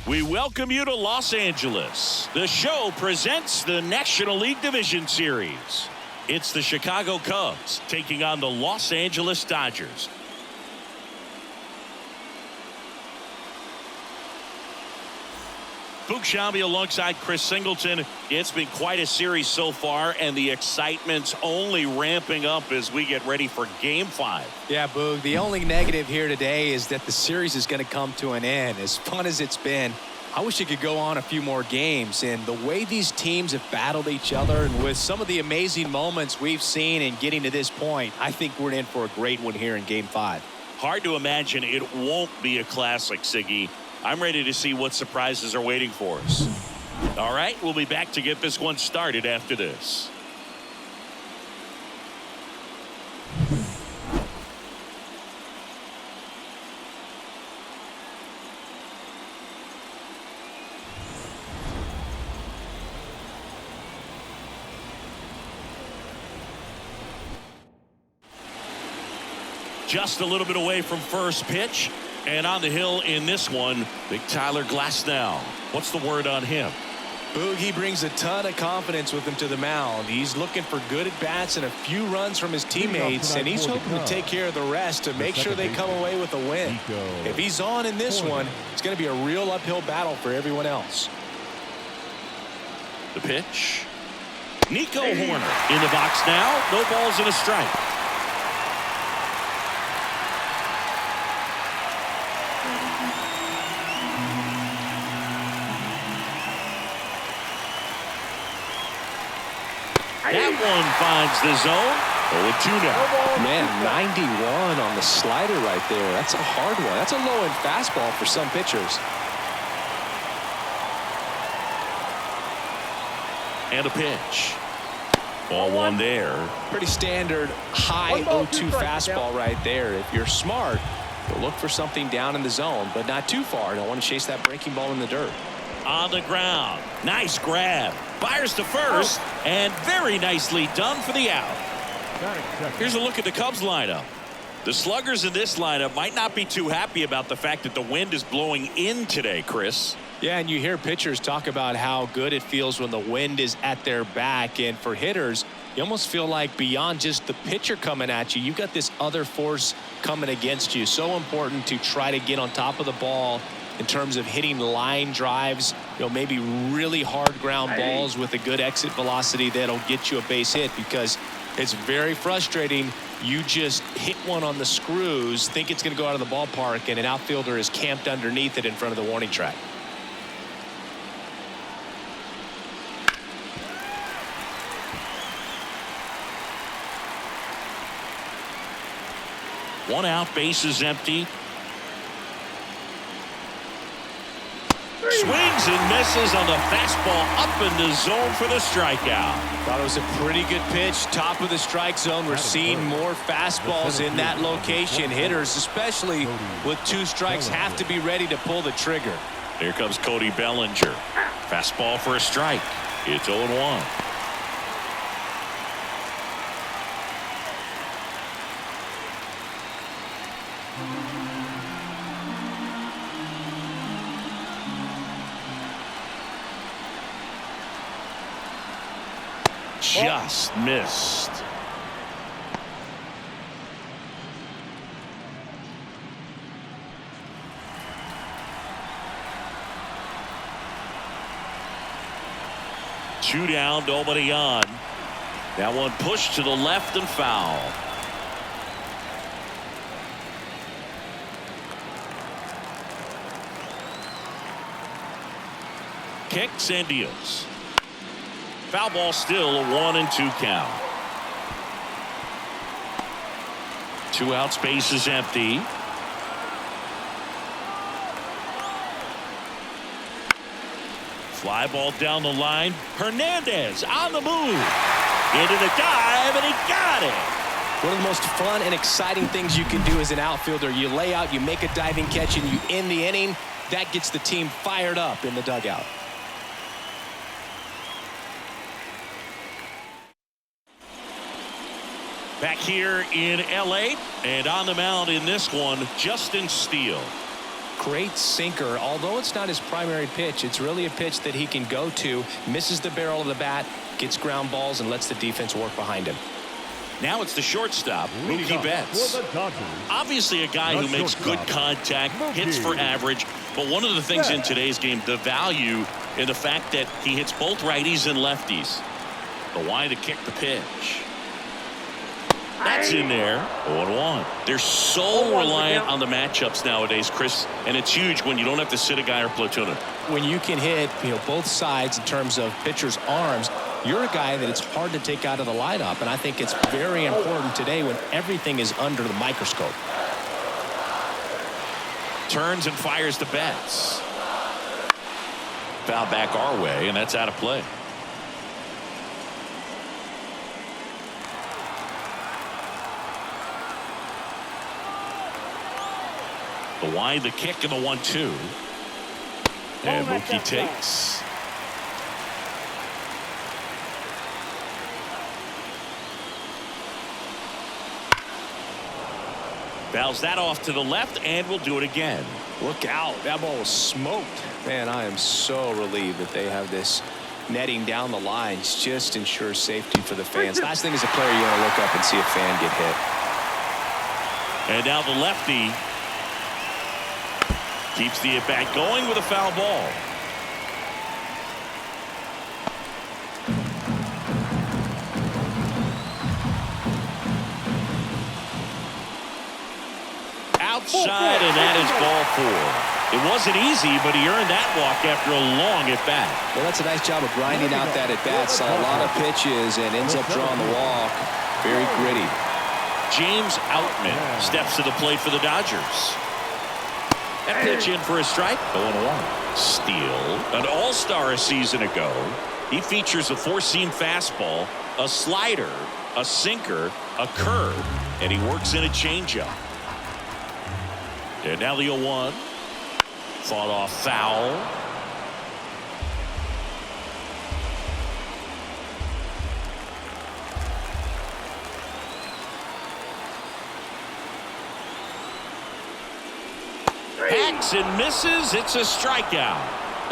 We welcome you to Los Angeles. The show presents the National League Division Series. It's the Chicago Cubs taking on the Los Angeles Dodgers. Boog Sciambi alongside Chris Singleton. It's been quite a series so far, and the excitement's only ramping up as we get ready for Game 5. Yeah, Boog, the only negative here today is that the series is going to come to an end. As fun as it's been, I wish it could go on a few more games. And the way these teams have battled each other, and with some of the amazing moments we've seen in getting to this point, I think we're in for a great one here in Game 5. Hard to imagine it won't be a classic, Siggy. I'm ready to see what surprises are waiting for us. All right, we'll be back to get this one started after this. Just a little bit away from first pitch. And on the hill in this one, big Tyler Glasnow. What's the word on him? Boog, he brings a ton of confidence with him to the mound. He's looking for good at-bats and a few runs from his teammates, and he's hoping to take care of the rest to make sure they come away with a win. If he's on in this one, it's going to be a real uphill battle for everyone else. The pitch. Nico Hoerner in the box now. No balls and a strike. That one finds the zone. 0-2 now. Man, 91 on the slider right there. That's a hard one. That's a low-end fastball for some pitchers. And a pitch. Ball one there. Pretty standard high 0-2 fastball right there. If you're smart, you'll look for something down in the zone, but not too far. Don't want to chase that breaking ball in the dirt. On the ground. Nice grab. Fires to first, and very nicely done for the out. Here's a look at the Cubs lineup. The sluggers in this lineup might not be too happy about the fact that the wind is blowing in today, Chris. Yeah, and you hear pitchers talk about how good it feels when the wind is at their back, and for hitters, you almost feel like beyond just the pitcher coming at you, you've got this other force coming against you. So important to try to get on top of the ball in terms of hitting line drives, maybe really hard ground balls with a good exit velocity that'll get you a base hit, because it's very frustrating. You just hit one on the screws, think it's going to go out of the ballpark, and an outfielder is camped underneath it in front of the warning track. One out, base is empty. Swings and misses on the fastball up in the zone for the strikeout. Thought it was a pretty good pitch. Top of the strike zone. We're seeing more fastballs in that location. Hitters, especially with two strikes, have to be ready to pull the trigger. Here comes Cody Bellinger. Fastball for a strike. It's 0-1. Just missed. Two down, nobody on. That one pushed to the left and foul. Kicks and deals. Foul ball, still a 1-2 count. Two outs, base is empty. Fly ball down the line. Hernandez on the move. Into the dive, and he got it. One of the most fun and exciting things you can do as an outfielder. You lay out, you make a diving catch, and you end the inning. That gets the team fired up in the dugout. Back here in L.A. and on the mound in this one, Justin Steele. great sinker. Although it's not his primary pitch, it's really a pitch that he can go to, misses the barrel of the bat, gets ground balls, and lets the defense work behind him. Now it's the shortstop, Mookie Betts. Obviously a guy who makes good contact, hits for average, but one of the things in today's game, the value in the fact that he hits both righties and lefties. The wide to kick the pitch. That's in there. 0-1. They're so reliant on the matchups nowadays, Chris, and it's huge when you don't have to sit a guy or platoon him. When you can hit, both sides in terms of pitchers' arms, you're a guy that it's hard to take out of the lineup, and I think it's very important today when everything is under the microscope. Turns and fires the Betts. Foul back our way, and that's out of play. The wide, the kick, and the 1-2. And Mookie takes. Fouls that off to the left, and we'll do it again. Look out. That ball was smoked. Man, I am so relieved that they have this netting down the lines. Just ensures safety for the fans. Last thing as a player, you want to look up and see a fan get hit. And now the lefty keeps the at-bat going with a foul ball. Outside, and that is ball 4. It wasn't easy, but he earned that walk after a long at-bat. Well, that's a nice job of grinding out that at-bat. Saw a lot of pitches and ends up drawing the walk. Very gritty. James Outman steps to the plate for the Dodgers. That pitch in for a strike. 0-1. Steele, an all-star a season ago. He features a four-seam fastball, a slider, a sinker, a curve, and he works in a changeup. And now the 0-1. Fought off foul. Hacks and misses. It's a strikeout.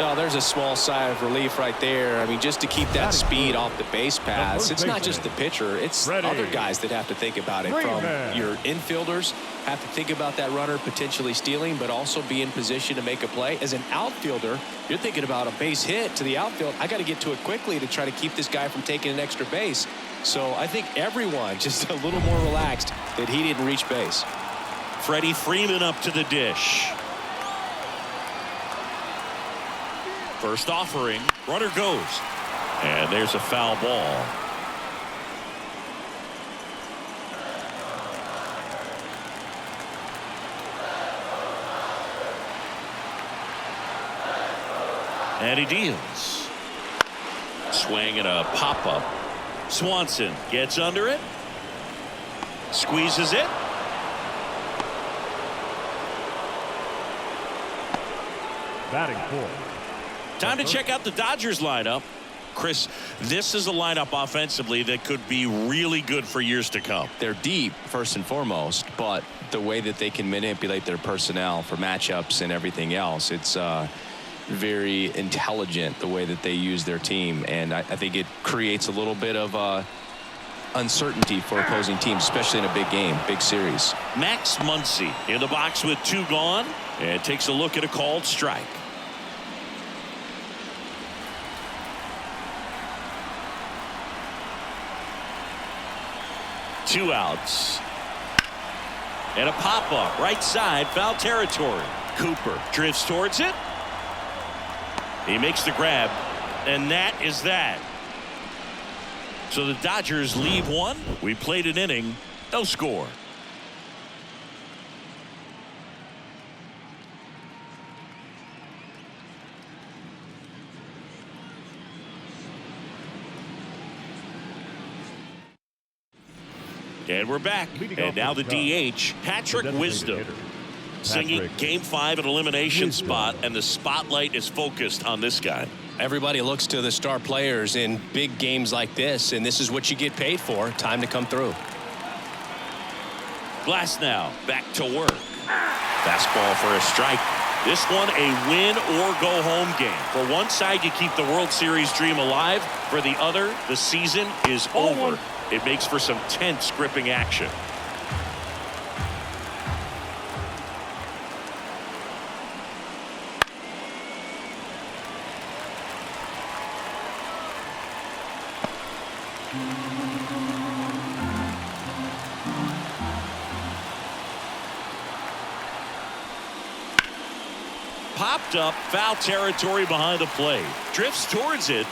Oh, there's a small sigh of relief right there. I mean, just to keep that speed off the base paths. It's not just the pitcher. It's other guys that have to think about it. From your infielders have to think about that runner potentially stealing, but also be in position to make a play. As an outfielder, you're thinking about a base hit to the outfield. I got to get to it quickly to try to keep this guy from taking an extra base. So I think everyone just a little more relaxed that he didn't reach base. Freddie Freeman up to the dish. First offering, runner goes, and there's a foul ball. And he deals. Swing and a pop-up. Swanson gets under it, squeezes it. Batting 4. Time to check out the Dodgers lineup. Chris, this is a lineup offensively that could be really good for years to come. They're deep, first and foremost, but the way that they can manipulate their personnel for matchups and everything else, it's very intelligent the way that they use their team. And I think it creates a little bit of uncertainty for opposing teams, especially in a big game, big series. Max Muncy in the box with 2 gone, and takes a look at a called strike. Two outs. And a pop-up right side, foul territory. Cooper drifts towards it. He makes the grab, and that is that. So the Dodgers leave one. We played an inning, no score. And we're back. And now the DH, Patrick Wisdom, singing Game 5 an elimination spot, and the spotlight is focused on this guy. Everybody looks to the star players in big games like this, and this is what you get paid for. Time to come through. Glass now back to work. Fastball for a strike. This one a win or go home game. For one side, you keep the World Series dream alive. For the other, the season is over. It makes for some tense, gripping action. Popped up, foul territory behind the plate. Drifts towards it.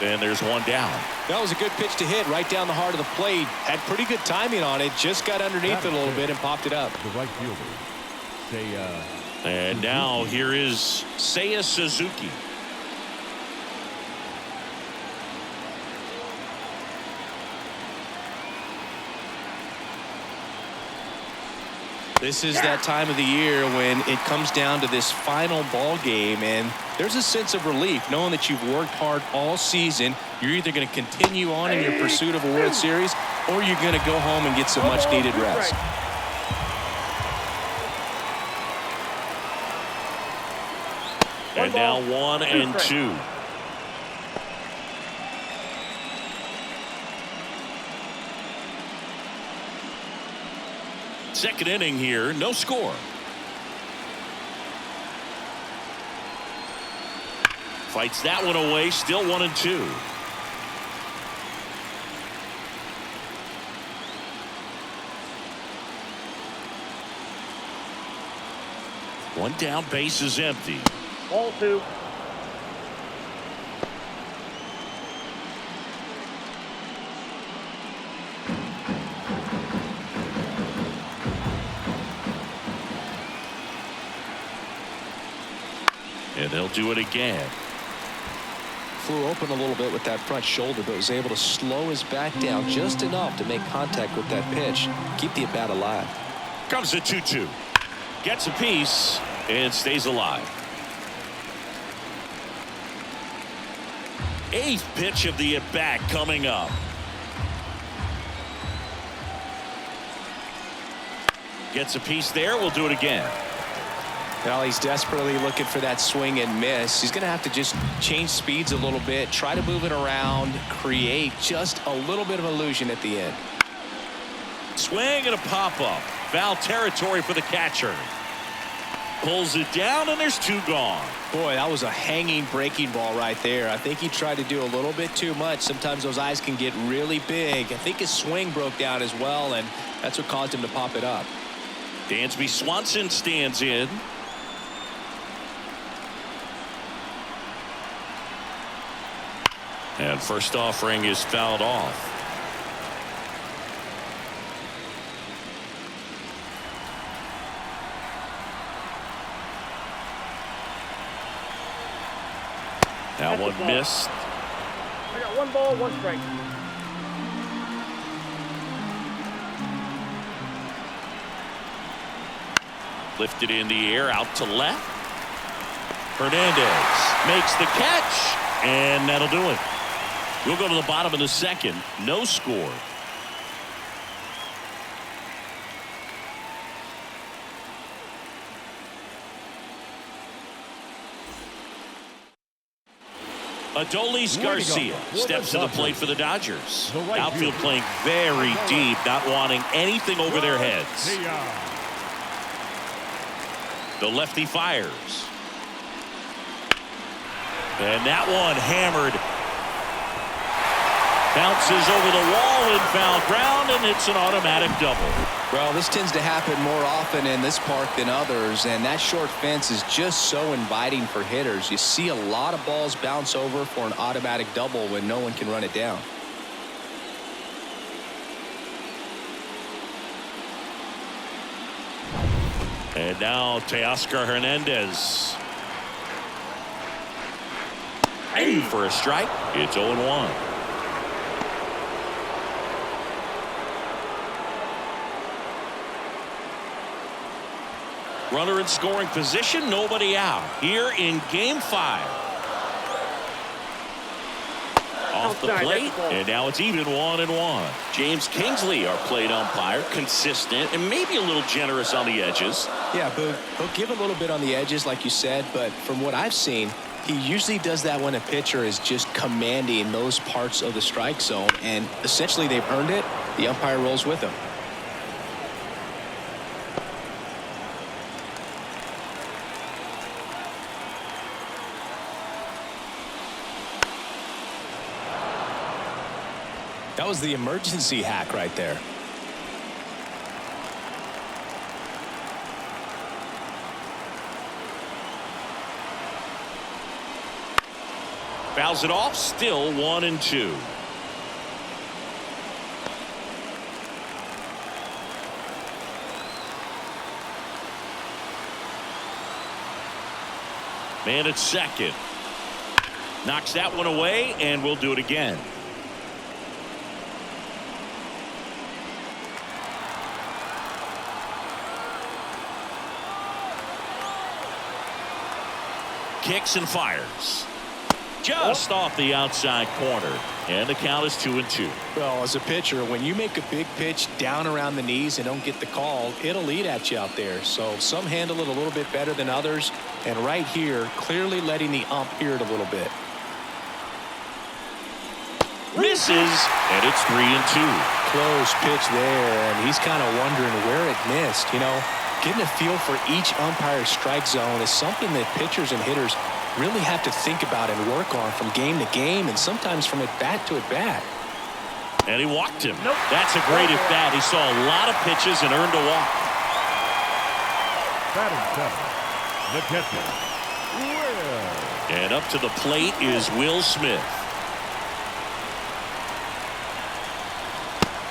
And there's one down. That was a good pitch to hit right down the heart of the plate. Had pretty good timing on it. Just got underneath it a little bit and popped it up. The right fielder. And now here is Seiya Suzuki. This is that time of the year when it comes down to this final ball game, and there's a sense of relief knowing that you've worked hard all season. You're either going to continue on in your pursuit of a World Series, or you're going to go home and get some much-needed rest. And now 1-2. Second inning here, no score. Fights that one away, still 1-2. One down, base is empty. Ball 2. And they'll do it again. Flew open a little bit with that front shoulder, but was able to slow his back down just enough to make contact with that pitch. Keep the at-bat alive. Comes the 2-2. Gets a piece and stays alive. Eighth pitch of the at-bat coming up. Gets a piece there. We'll do it again. Well, he's desperately looking for that swing and miss. He's going to have to just change speeds a little bit, try to move it around, create just a little bit of illusion at the end. Swing and a pop-up. Foul territory for the catcher. Pulls it down, and there's 2 gone. Boy, that was a hanging breaking ball right there. I think he tried to do a little bit too much. Sometimes those eyes can get really big. I think his swing broke down as well, and that's what caused him to pop it up. Dansby Swanson stands in. And first offering is fouled off. That one missed. I got 1 ball, 1 strike. Lifted in the air out to left. Hernandez makes the catch, and that'll do it. We'll go to the bottom of the second. No score. Adolis Garcia steps to the plate for the Dodgers. Outfield playing very deep, not wanting anything over their heads. The lefty fires. And that one hammered. Bounces over the wall in foul ground, and it's an automatic double. Well, this tends to happen more often in this park than others, and that short fence is just so inviting for hitters. You see a lot of balls bounce over for an automatic double when no one can run it down. And now Teoscar Hernandez. Aim for a strike. It's 0-1. Runner in scoring position, nobody out. Here in Game 5. off the plate, and now it's even 1-1. James Kingsley, our plate umpire, consistent and maybe a little generous on the edges. Yeah, Boog, he'll give a little bit on the edges, like you said, but from what I've seen, he usually does that when a pitcher is just commanding those parts of the strike zone, and essentially they've earned it. The umpire rolls with him. That was the emergency hack right there. Fouls it off, still 1-2. Man at second. Knocks that one away, and we'll do it again. Kicks and fires. Just off the outside corner. And the count is 2-2. Well, as a pitcher, when you make a big pitch down around the knees and don't get the call, it'll eat at you out there. So some handle it a little bit better than others. And right here, clearly letting the ump hear it a little bit. Misses, and it's 3-2. Close pitch there, and he's kind of wondering where it missed. You know, getting a feel for each umpire's strike zone is something that pitchers and hitters really have to think about and work on from game to game, and sometimes from at bat to at bat. And he walked him. Nope. That's a great at bat. He saw a lot of pitches and earned a walk. Batting seven, the catcher, Will. And up to the plate is Will Smith.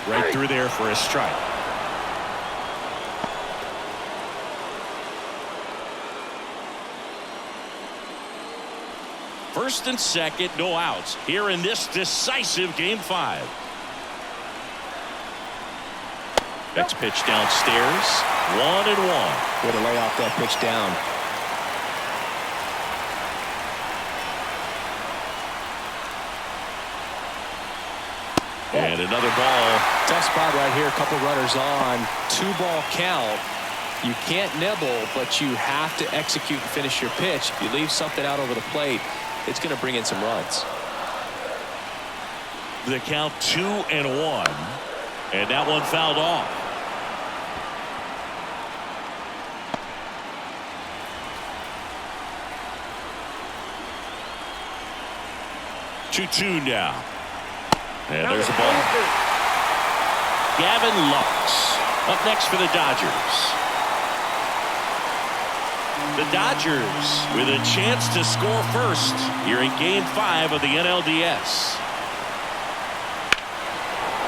Right through there for a strike. First and second, no outs here in this decisive Game 5. Next pitch downstairs, 1-1. Way to lay off that pitch down. And another ball. Tough spot right here. A couple runners on. 2-ball count. You can't nibble, but you have to execute and finish your pitch. If you leave something out over the plate, it's going to bring in some runs. The count 2-1. And that one fouled off. Two now. And there's a ball. Gavin Lux up next for the Dodgers. The Dodgers with a chance to score first here in Game 5 of the NLDS.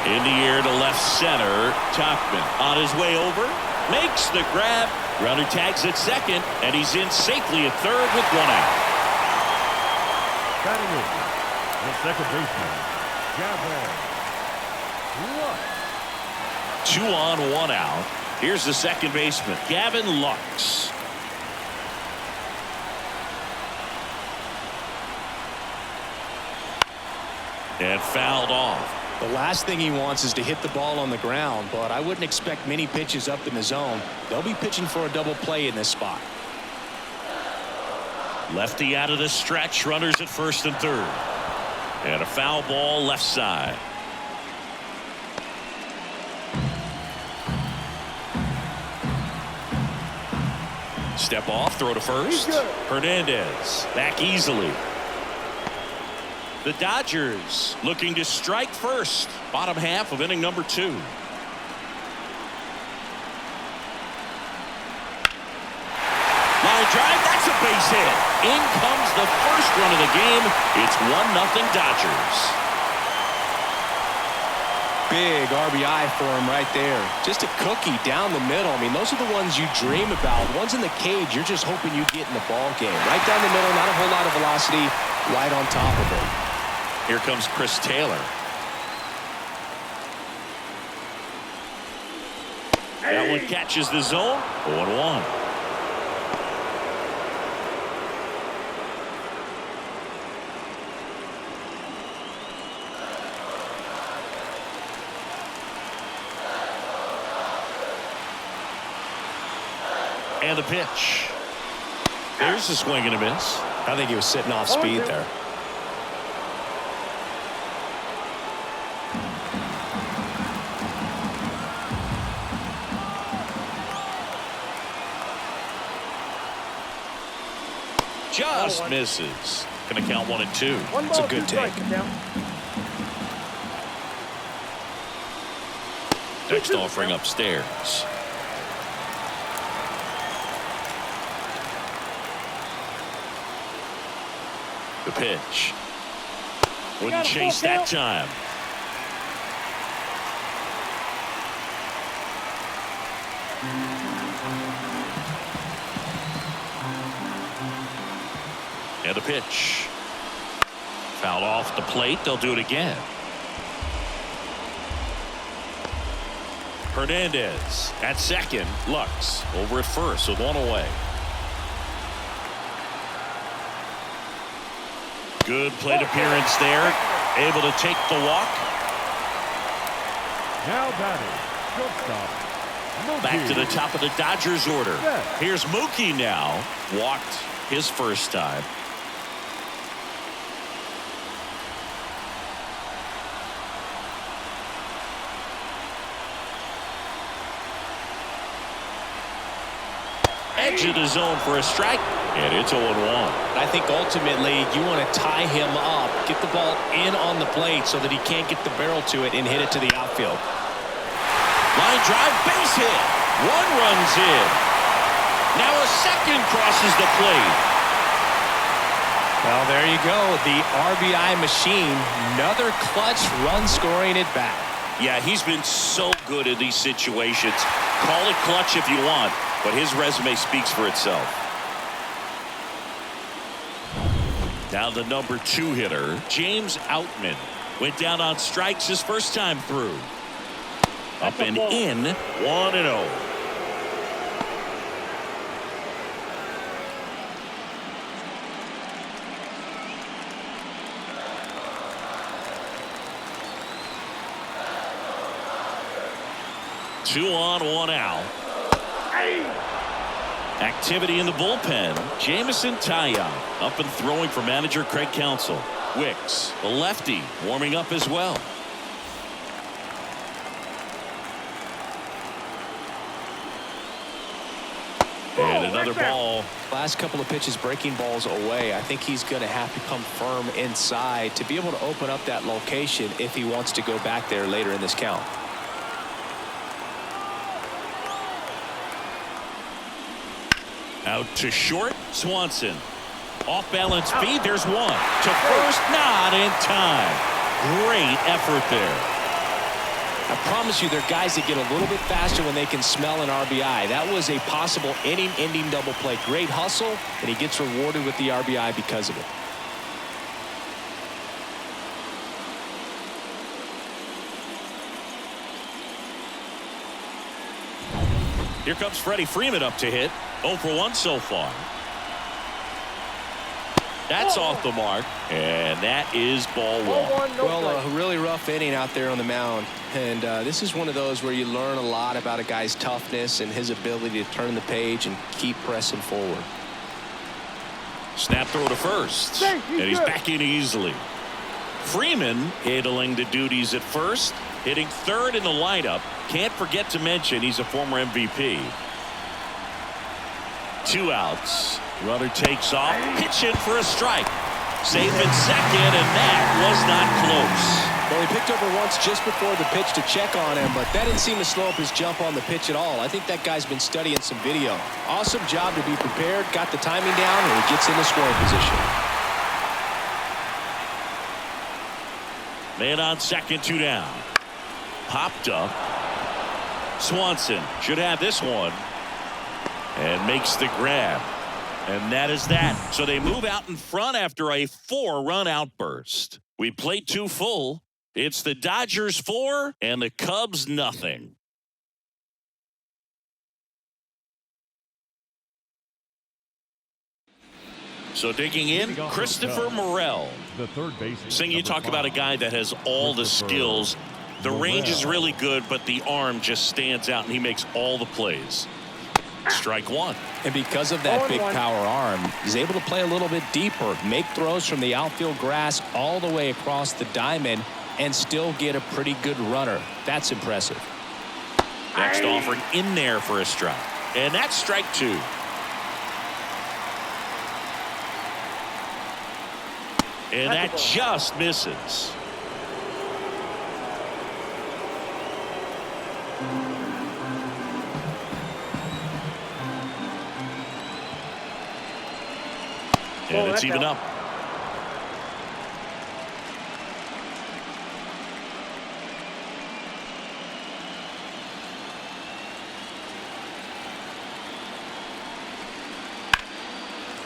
In the air to left center. Tauchman on his way over. Makes the grab. Runner tags at second. And he's in safely at third with 1 out. Batting in, the second baseman, Gavin Lux. 2 on, 1 out. Here's the second baseman, Gavin Lux. And fouled off. The last thing he wants is to hit the ball on the ground, but I wouldn't expect many pitches up in the zone. They'll be pitching for a double play in this spot. Lefty out of the stretch, runners at first and third. And a foul ball left side. Step off, throw to first. Hernandez back easily. The Dodgers looking to strike first. Bottom half of inning number 2. Line drive, that's a base hit. In comes the first run of the game. It's 1-0 Dodgers. Big RBI for him right there. Just a cookie down the middle. I mean, those are the ones you dream about. Ones in the cage, you're just hoping you get in the ball game. Right down the middle, not a whole lot of velocity, right on top of it. Here comes Chris Taylor. That one catches the zone. 0-1. And the pitch. There's a swing and a miss. I think he was sitting off speed there. Just misses. Going to count 1-2. It's a good take. Next offering upstairs. The pitch. Wouldn't chase that time. And the pitch. Fouled off the plate. They'll do it again. Hernandez at second. Lux over at first with one away. Good plate appearance there. Able to take the walk. Now batting, shortstop, Mookie. Back to the top of the Dodgers order. Set. Here's Mookie now. Walked his first time. Edge of the zone for a strike. And it's 0-1. I think ultimately you want to tie him up, get the ball in on the plate so that he can't get the barrel to it and hit it to the outfield. Line drive, base hit. One runs in. Now a second crosses the plate. Well, there you go. The RBI machine. Another clutch run scoring at bat. Yeah, he's been so good in these situations. Call it clutch if you want, but his resume speaks for itself. Now the number 2 hitter, James Outman, went down on strikes his first time through. Up and in, 1-0. Two on, one out. Activity in the bullpen. Jamison Taya up and throwing for manager Craig Counsell. Wicks, the lefty, warming up as well. And another ball. Last couple of pitches breaking balls away. I think he's going to have to come firm inside to be able to open up that location if he wants to go back there later in this count. Out to short, Swanson. Off balance feed, there's one. To first, not in time. Great effort there. I promise you, there are guys that get a little bit faster when they can smell an RBI. That was a possible inning-ending double play. Great hustle, and he gets rewarded with the RBI because of it. Here comes Freddie Freeman up to hit. 0 for 1 so far. That's off the mark, and that is ball one. Well, a really rough inning out there on the mound, and this is one of those where you learn a lot about a guy's toughness and his ability to turn the page and keep pressing forward. Snap throw to first, and he's back in easily. Freeman handling the duties at first, hitting third in the lineup. Can't forget to mention he's a former MVP. 2 outs. Runner takes off, pitching for a strike. Safe in second, and that was not close. Well, he picked over once just before the pitch to check on him, but that didn't seem to slow up his jump on the pitch at all. I think that guy's been studying some video. Awesome job to be prepared, got the timing down, and he gets into scoring position. Man on second, 2 down. Popped up. Swanson should have this one. And makes the grab. And that is that. So they move out in front after a 4-run outburst. We played 2 full. It's the Dodgers 4 and the Cubs nothing. So digging in, Christopher Morel. The third baseman. Seeing you talk about a guy that has all the skills. The range is really good, but the arm just stands out, and he makes all the plays. Strike one. And because of that big power arm, he's able to play a little bit deeper, make throws from the outfield grass all the way across the diamond, and still get a pretty good runner. That's impressive. Next offering in there for a strike. And that's strike two. And that just misses. And it's even up.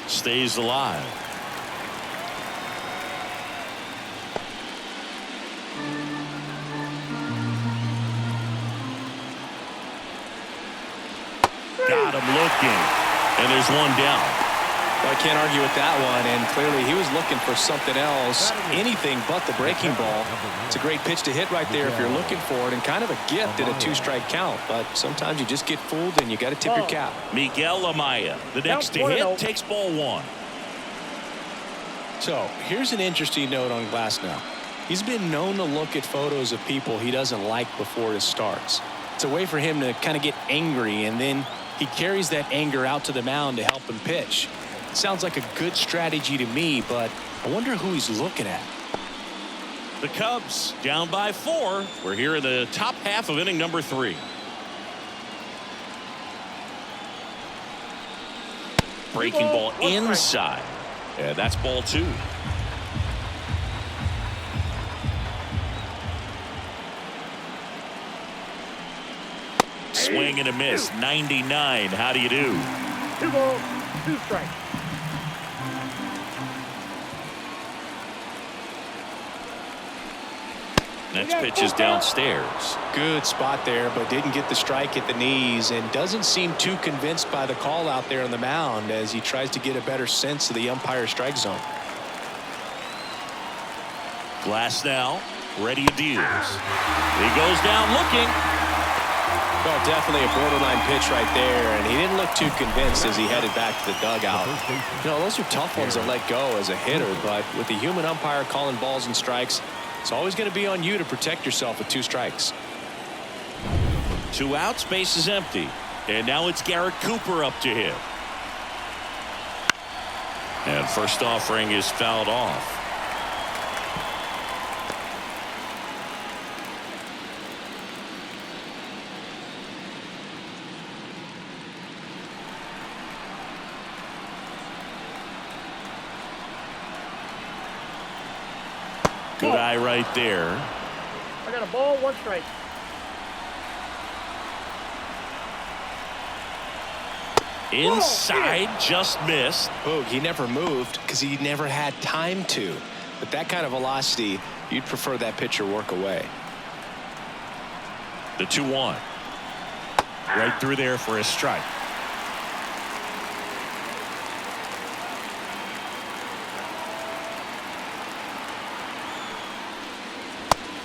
Stays alive. Got him looking. And there's one down. Well, I can't argue with that one, and clearly he was looking for something else, anything but the breaking ball. It's a great pitch to hit right there if you're looking for it, and kind of a gift at a two-strike count, but sometimes you just get fooled and you got to tip your cap. Miguel Amaya, the next to hit, takes ball one. So here's an interesting note on Glasnow. He's been known to look at photos of people he doesn't like before his starts. It's a way for him to kind of get angry, and then he carries that anger out to the mound to help him pitch. Sounds like a good strategy to me, but I wonder who he's looking at. The Cubs down by 4. We're here in the top half of inning number 3. Breaking ball inside. Yeah, that's ball 2. Swing and a miss. 99. How do you do? 2 balls, 2 strikes. Next pitch is downstairs. Good spot there, but didn't get the strike at the knees, and doesn't seem too convinced by the call out there on the mound as he tries to get a better sense of the umpire's strike zone. Glasnow ready to deals. He goes down looking. Well, definitely a borderline pitch right there, and he didn't look too convinced as he headed back to the dugout. You know, those are tough ones to let go as a hitter, but with the human umpire calling balls and strikes, it's always going to be on you to protect yourself with 2 strikes. 2 outs, base is empty. And now it's Garrett Cooper up to hit. And first offering is fouled off. Good eye right there. I got a ball, 1 strike. Inside, just missed. Boog, he never moved because he never had time to. But that kind of velocity, you'd prefer that pitcher work away. The 2-1. Right through there for a strike.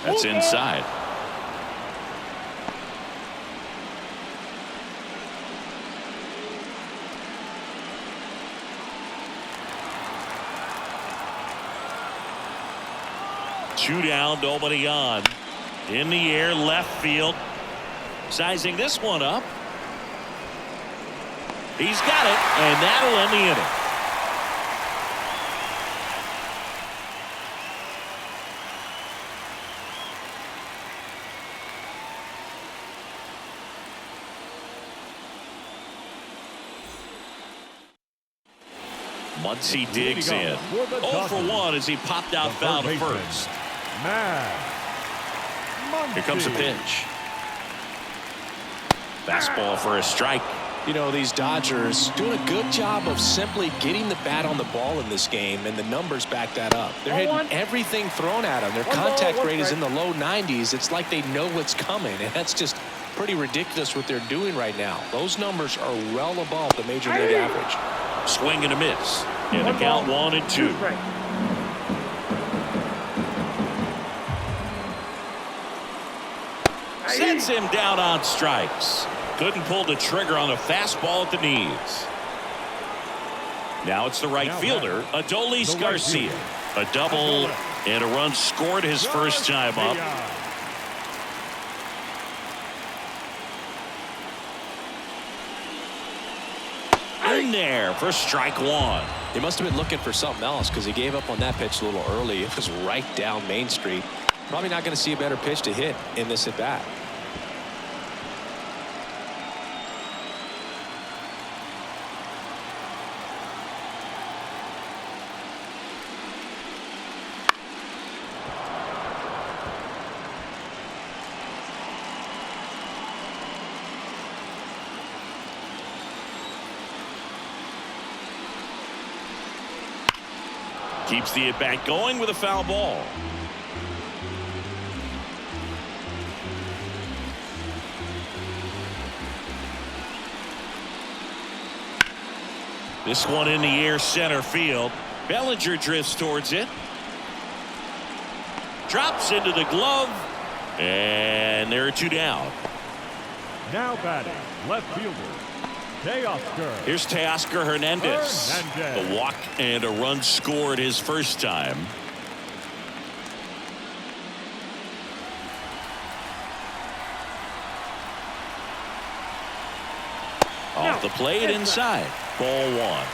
That's inside. Two down, nobody on. In the air, left field. Sizing this one up. He's got it, and that'll end the inning. Muncy digs in. 0 for 1 as he popped out foul to first. Here comes a pitch. Fastball for a strike. You know, these Dodgers doing a good job of simply getting the bat on the ball in this game, and the numbers back that up. They're hitting everything thrown at them. Their contact rate is in the low 90s. It's like they know what's coming, and that's just pretty ridiculous what they're doing right now. Those numbers are well above the major league average. Swing and a miss. And the count 1 and 2. Sends him down on strikes. Couldn't pull the trigger on a fastball at the knees. Now it's the right fielder, Adolis Garcia. A double and a run scored his first time up. In there for strike one. He must have been looking for something else because he gave up on that pitch a little early. It was right down Main Street. Probably not going to see a better pitch to hit in this at bat. Keeps the at-bat going with a foul ball. This one in the air center field. Bellinger drifts towards it. Drops into the glove. And there are two down. Now batting, left fielder, Teoscar. Here's Teoscar Hernandez. A walk and a run scored his first time. Off the plate inside. Ball one.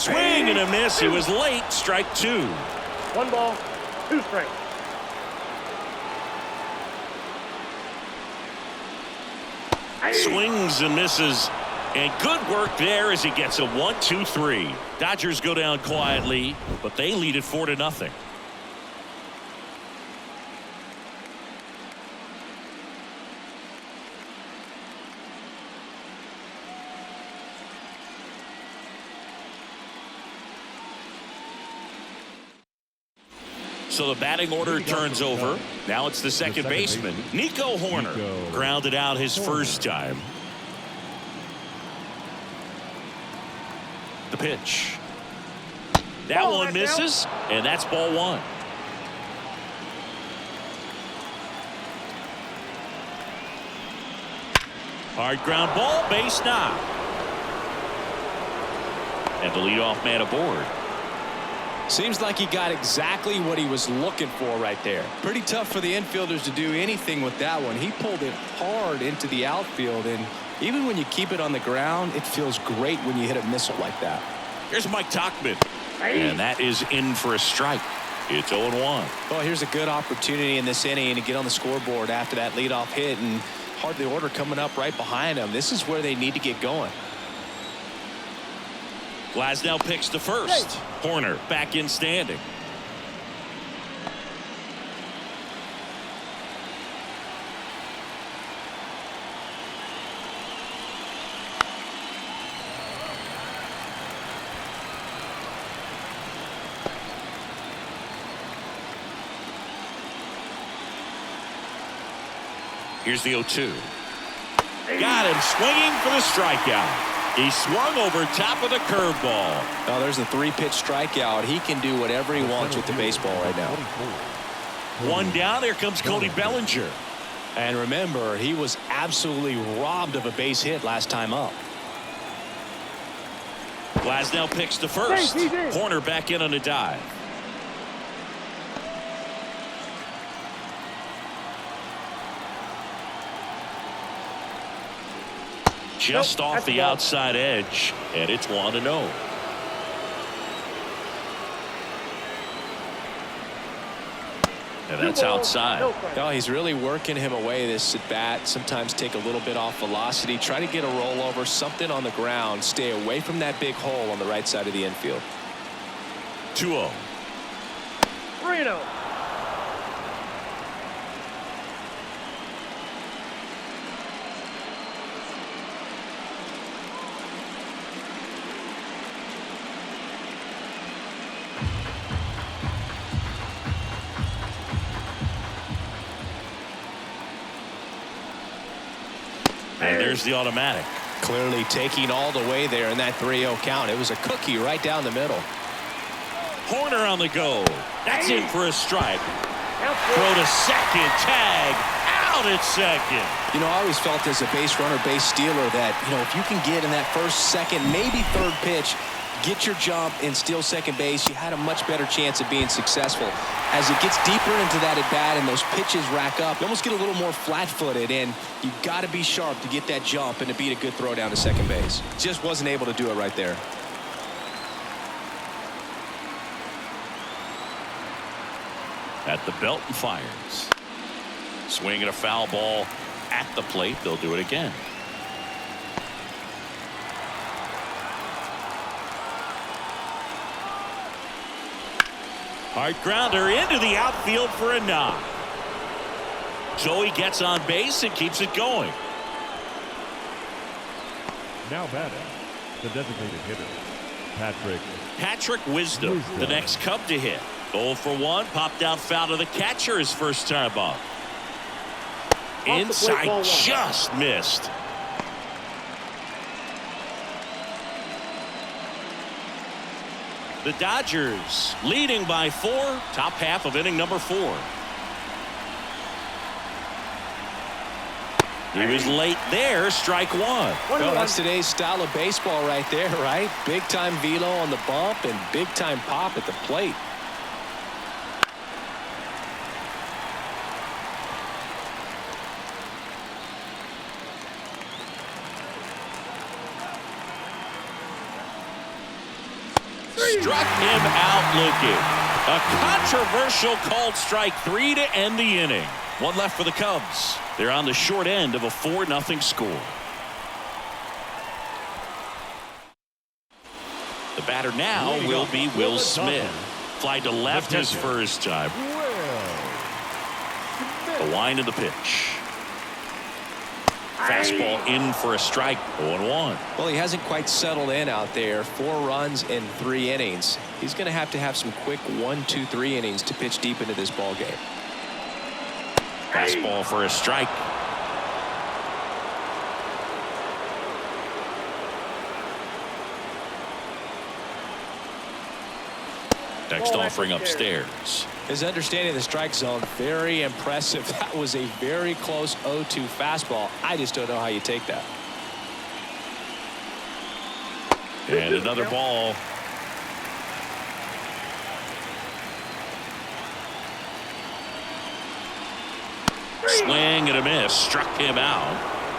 Swing and a miss. He was late. Strike two. 1 ball, 2 strikes. Swings and misses. And good work there as he gets a 1-2-3. Dodgers go down quietly, but they lead it 4-0. So the batting order turns over. Now it's the second baseman, Nico Horner. Grounded out his first time. The pitch. That one misses, and that's ball one. Hard ground ball, base knock. And the leadoff man aboard. Seems like he got exactly what he was looking for right there. Pretty tough for the infielders to do anything with that one. He pulled it hard into the outfield, and even when you keep it on the ground, it feels great when you hit a missile like that. Here's Mike Tauchman, and that is in for a strike. It's 0-1. Well, here's a good opportunity in this inning to get on the scoreboard after that leadoff hit, and hardly order coming up right behind him. This is where they need to get going. Glasnow picks the first. Horner back in standing. Here's the 0-2. Got him swinging for the strikeout. He swung over top of the curveball. Oh, there's a 3-pitch strikeout. He can do whatever he wants with the baseball right now. One down. Here comes Cody Bellinger. And remember, he was absolutely robbed of a base hit last time up. Glasnow picks the first. Horner back in on a dive. Just off the outside edge, and it's 1-0. And that's outside. Oh, he's really working him away this at bat. Sometimes take a little bit off velocity. Try to get a rollover, something on the ground. Stay away from that big hole on the right side of the infield. 2-0. 3-0. there's the automatic. Clearly taking all the way there in that 3-0 count. It was a cookie right down the middle. Horner on the go. That's in for a strike. Throw to second. Tag out at second. You know, I always felt as a base runner, base stealer that, you know, if you can get in that first, second, maybe third pitch, get your jump and steal second base, you had a much better chance of being successful. As it gets deeper into that at bat and those pitches rack up, you almost get a little more flat-footed, and you got to be sharp to get that jump and to beat a good throw down to second base. Just wasn't able to do it right there. At the belt and fires. Swinging a foul ball at the plate. They'll do it again. Hard grounder into the outfield for a knock. Joey gets on base and keeps it going. Now batting, the designated hitter, Patrick Wisdom, the next Cub to hit. 0 for 1, popped out foul to the catcher his first time up. Inside, just missed. The Dodgers leading by 4, top half of inning number 4. He was late there, strike 1. Well, that's today's style of baseball right there, right? Big time velo on the bump and big time pop at the plate. Struck him out looking. A controversial called strike 3 to end the inning. One left for the Cubs. They're on the short end of a 4-0 score. The batter now will be Will Smith. Fly to left his first time. The wind of the pitch. Fastball in for a strike. 0-1. Well, he hasn't quite settled in out there. 4 runs in 3 innings. He's going to have some quick 1, 2, 3 innings to pitch deep into this ball game. Fastball for a strike. Next offering upstairs. His understanding of the strike zone, very impressive. That was a very close 0-2 fastball. I just don't know how you take that. And another ball. Swing and a miss. Struck him out.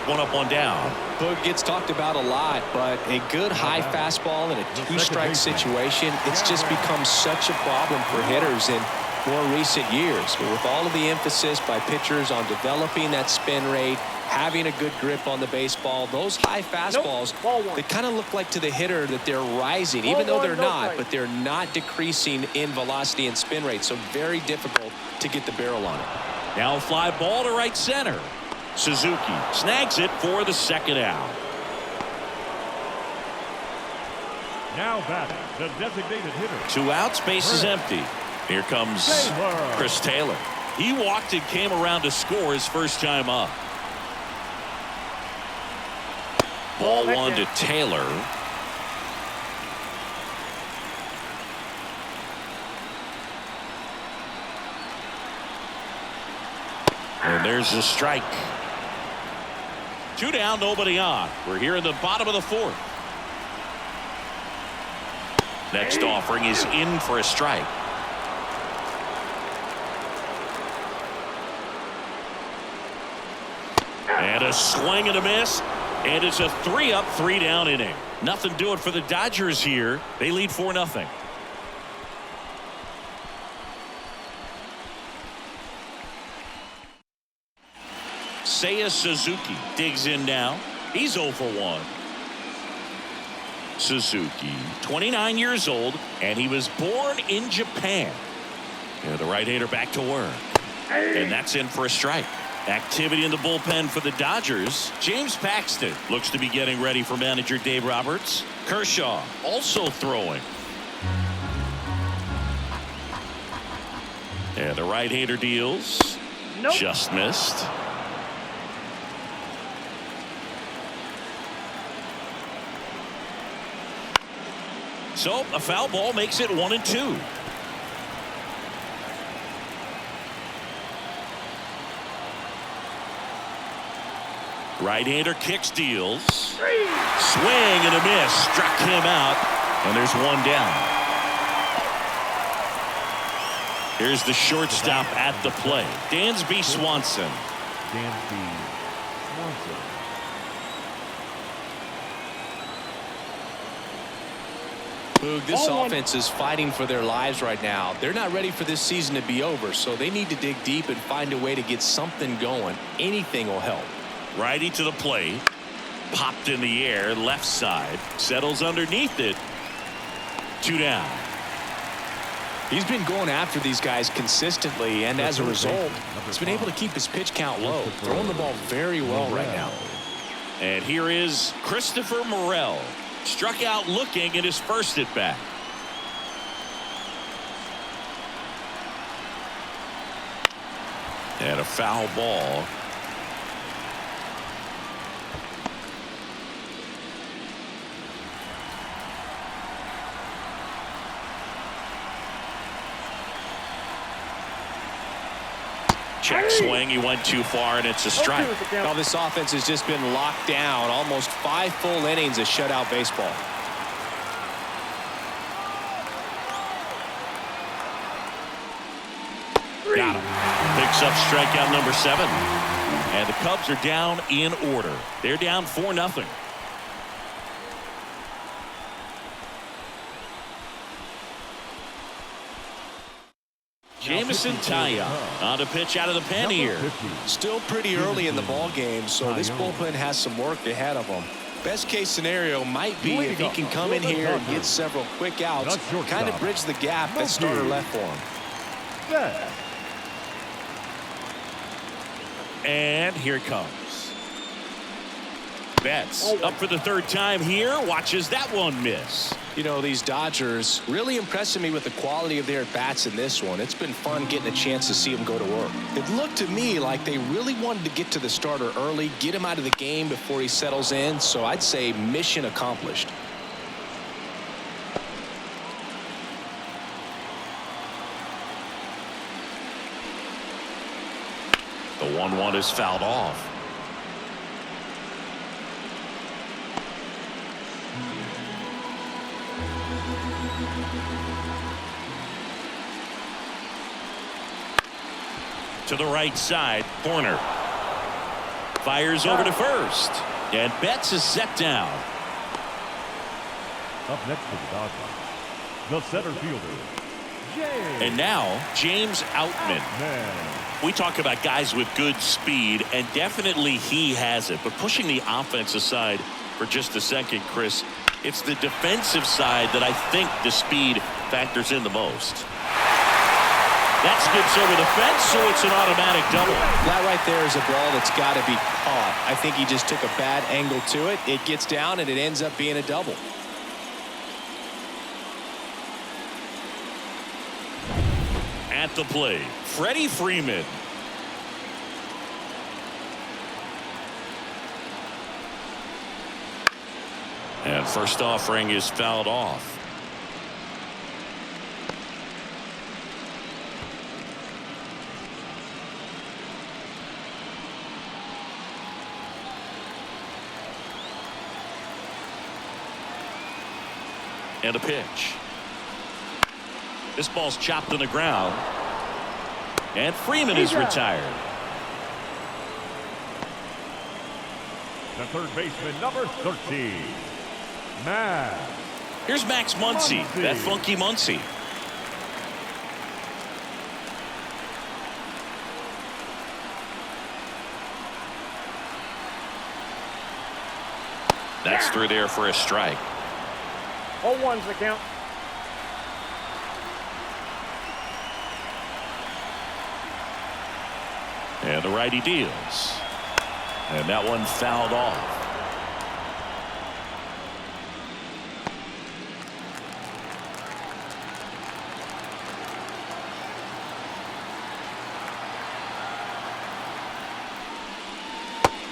1 up, 1 down. Boog gets talked about a lot, but a good high fastball in a 2-strike situation, it's just become such a problem for hitters in more recent years. But with all of the emphasis by pitchers on developing that spin rate, having a good grip on the baseball, those high fastballs, they kind of look like to the hitter that they're rising, even though they're not, but they're not decreasing in velocity and spin rate. So very difficult to get the barrel on it. Now a fly ball to right center. Suzuki snags it for the second out. Now batting, the designated hitter. 2 outs, base is empty. Here comes Chris Taylor. He walked and came around to score his first time up. Ball 1 to Taylor. And there's the strike. 2 down, nobody on. We're here in the bottom of the 4th. Next offering is in for a strike. And a swing and a miss. And it's a 3 up, 3 down inning. Nothing doing for the Dodgers here. They lead 4-0. Seiya Suzuki digs in now. He's 0 for 1. Suzuki, 29 years old, and he was born in Japan. And the right-hander back to work. And that's in for a strike. Activity in the bullpen for the Dodgers. James Paxton looks to be getting ready for manager Dave Roberts. Kershaw also throwing. And the right-hander deals. Just missed. So a foul ball makes it 1-2. Right-hander kicks, deals. Swing and a miss. Struck him out. And there's one down. Here's the shortstop at the plate. Dansby Swanson. Dansby Swanson. Boog, this offense is fighting for their lives right now. They're not ready for this season to be over, so they need to dig deep and find a way to get something going. Anything will help. Righty to the plate. Popped in the air, left side. Settles underneath it. 2 down. He's been going after these guys consistently, and as a result, he's been able to keep his pitch count low. Throwing the ball very well right now. And here is Christopher Morel. Struck out looking at his first at bat. And a foul ball. Check swing. He went too far, and it's a strike. Well, this offense has just been locked down. Almost 5 full innings of shutout baseball. Got him. Picks up strikeout number 7. And the Cubs are down in order. They're down 4-0. Jamison Taya on a pitch out of the pen here. Still pretty early in the ball game, so this bullpen has some work ahead of them. Best case scenario might be if he can come in here and get several quick outs, kind of bridge the gap that starter left for him. And here it comes. Betts up for the 3rd time here. Watches that one miss. You know, these Dodgers really impressing me with the quality of their bats in this one. It's been fun getting a chance to see them go to work. It looked to me like they really wanted to get to the starter early, get him out of the game before he settles in. So I'd say mission accomplished. The 1-1 is fouled off. To the right side, corner. Fires over to first. And Betts is set down. Up next to the Dodgers, the center fielder, James. And now, James Outman. We talk about guys with good speed, and definitely he has it. But pushing the offense aside for just a second, Chris, it's the defensive side that I think the speed factors in the most. That skips over the fence, so it's an automatic double. That right there is a ball that's got to be caught. I think he just took a bad angle to it. It gets down, and it ends up being a double. At the plate, Freddie Freeman. And first offering is fouled off. And a pitch. This ball's chopped on the ground. And Freeman is retired. The third baseman, number 13, Max. Here's Max Muncy, that funky Muncy. That's through there for a strike. 0-1's the count. And the righty deals. And that one fouled off.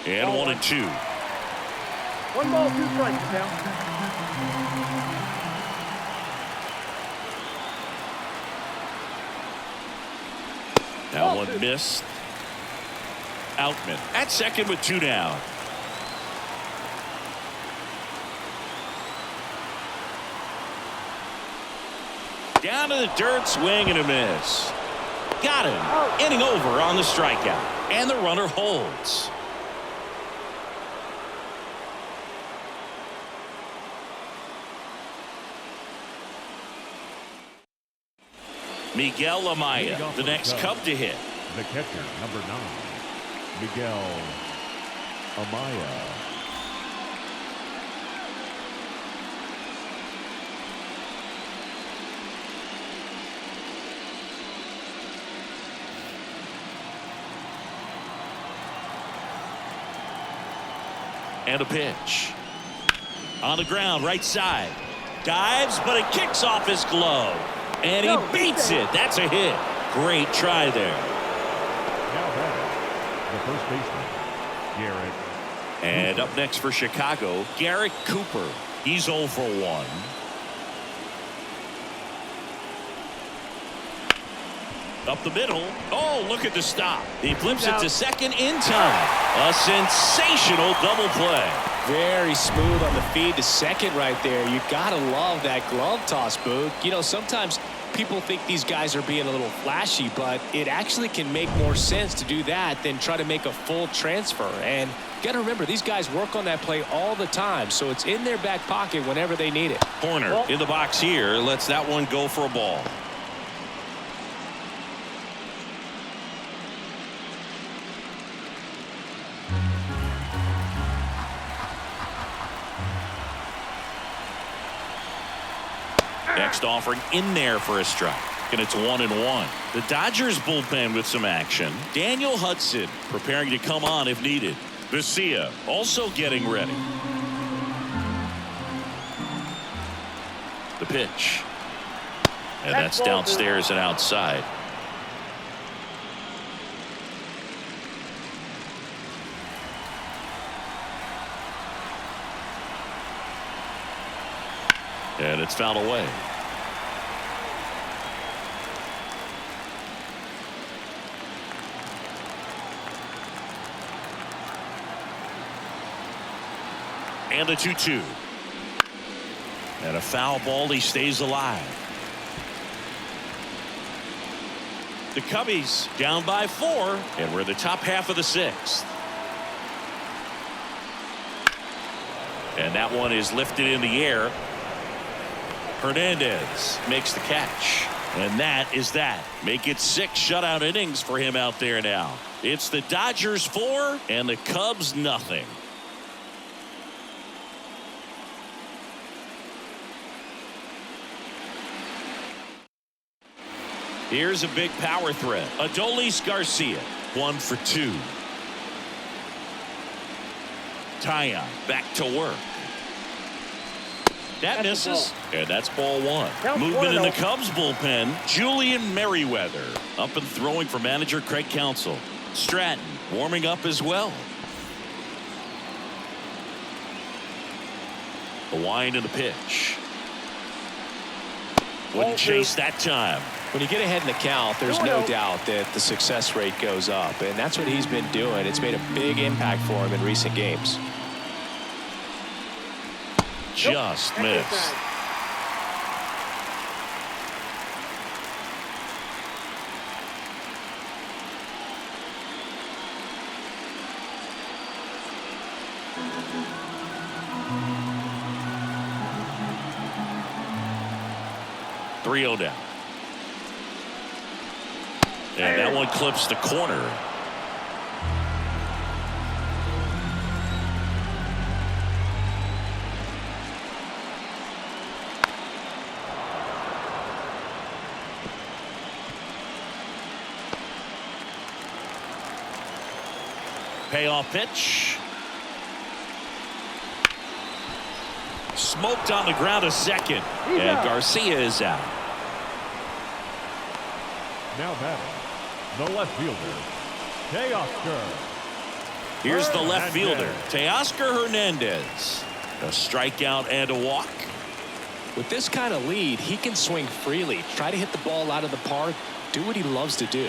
And 1-2. 1 ball, 2 strikes now. That one missed. Outman at second with 2 down. Down to the dirt, swing and a miss. Got him. Inning over on the strikeout. And the runner holds. Miguel Amaya, the next Cub to hit. The catcher, number 9, Miguel Amaya. And a pitch. On the ground, right side. Dives, but it kicks off his glove. And he beats it. That's a hit. Great try there. Now batting, the first baseman, Garrett. And up next for Chicago, Garrett Cooper. He's 0 for 1. Up the middle. Oh, look at the stop. He flips it to second in time. A sensational double play. Very smooth on the feed to second right there. You gotta love that glove toss, Boog. You know, sometimes people think these guys are being a little flashy, but it actually can make more sense to do that than try to make a full transfer. And you gotta remember, these guys work on that play all the time, so it's in their back pocket whenever they need it. Corner in the box here lets that one go for a ball. Next offering in there for a strike. And it's 1-1. The Dodgers bullpen with some action. Daniel Hudson preparing to come on if needed. Vesia also getting ready. The pitch. And that's downstairs and outside. And it's fouled away. And a 2-2. And a foul ball. He stays alive. The Cubbies down by 4. And we're in the top half of the 6th. And that one is lifted in the air. Hernandez makes the catch. And that is that. Make it 6 shutout innings for him out there now. It's the Dodgers 4 and the Cubs nothing. Here's a big power threat. Adolis Garcia, 1 for 2. Taillon back to work. That misses, and that's ball 1. Movement in the Cubs bullpen. Julian Merriweather up and throwing for manager Craig Counsell. Stratton warming up as well. The wind and the pitch. Wouldn't chase that time. When you get ahead in the count, there's no doubt that the success rate goes up, and that's what he's been doing. It's made a big impact for him in recent games. Just missed. .3-0 down. And that one clips the corner. Payoff pitch. Smoked on the ground to second. And Garcia is out. Now batting, the left fielder, Teoscar. Here's the left fielder, Teoscar Hernandez. A strikeout and a walk. With this kind of lead, he can swing freely, try to hit the ball out of the park, do what he loves to do.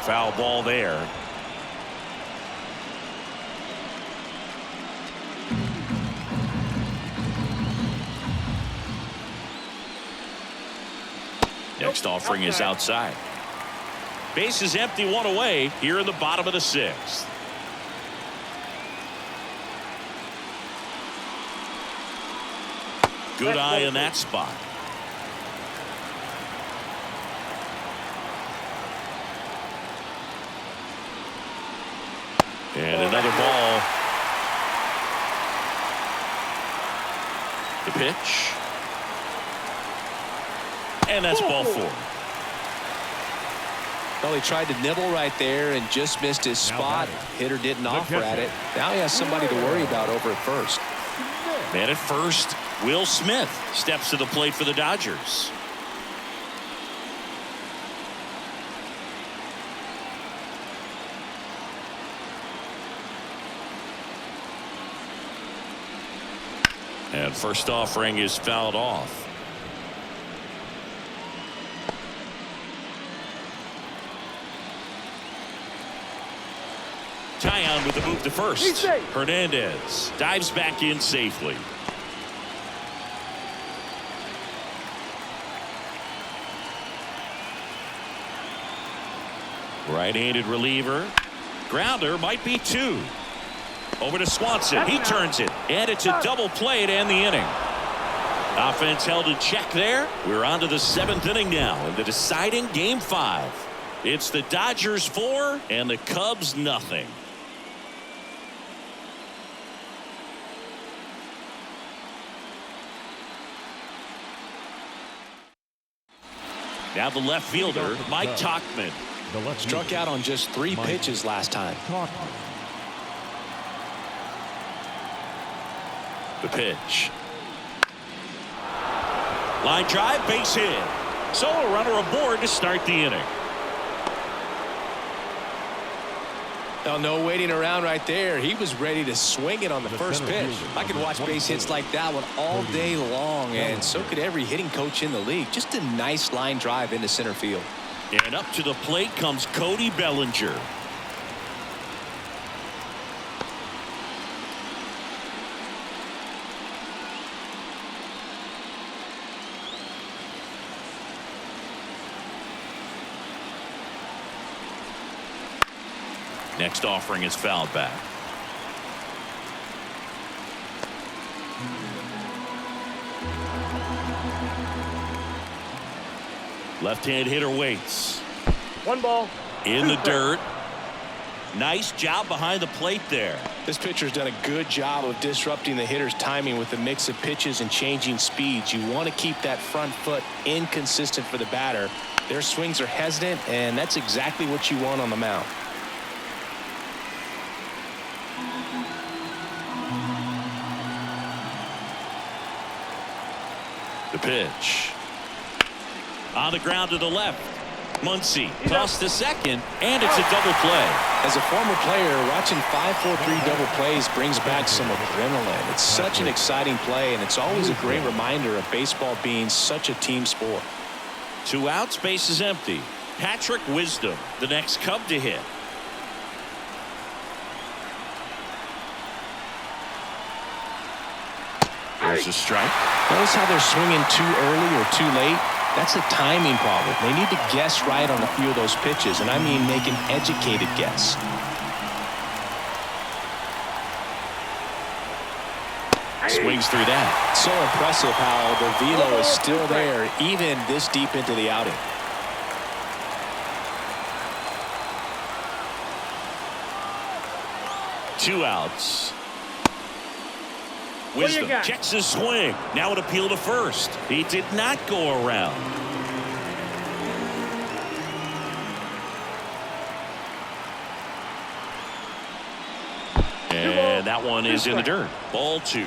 Foul ball there. Next offering is outside. Base is empty, one away here in the bottom of the sixth. Good eye in that spot. And another ball. The pitch. And that's ball four. Well, he tried to nibble right there and just missed his spot. Hitter didn't offer at it. Now he has somebody to worry about over at first. Man at first, Will Smith steps to the plate for the Dodgers. And first offering is fouled off. Tyon with the move to first. Hernandez dives back in safely. Right-handed reliever. Grounder might be two. Over to Swanson. He turns it. And it's a double play to end the inning. Offense held in check there. We're on to the seventh inning now in the deciding game 5. It's the Dodgers 4 and the Cubs nothing. Now the left fielder, Mike Tauchman. Struck out on just 3 pitches last time. The pitch. Line drive, base hit. So a runner aboard to start the inning. Oh, no waiting around right there. He was ready to swing it on the first pitch. I could watch base hits like that one all day long, and so could every hitting coach in the league. Just a nice line drive into center field. And up to the plate comes Cody Bellinger. Next offering is fouled back. Left-hand hitter waits. 1 ball. In the dirt. Nice job behind the plate there. This pitcher's done a good job of disrupting the hitter's timing with the mix of pitches and changing speeds. You want to keep that front foot inconsistent for the batter. Their swings are hesitant, and that's exactly what you want on the mound. The pitch. On the ground to the left. Muncy tossed to second, and it's a double play. As a former player, watching 5-4-3 double plays brings back some adrenaline. It's such an exciting play, and it's always a great reminder of baseball being such a team sport. 2 outs, base is empty. Patrick Wisdom, the next Cub to hit. There's a strike. Notice how they're swinging too early or too late. That's a timing problem. They need to guess right on a few of those pitches, and I mean make an educated guess. Swings through that. So impressive how the velo is still there even this deep into the outing. Two outs. Wisdom checks his swing. Now an appeal to first. He did not go around. And that one is in the dirt. Ball 2.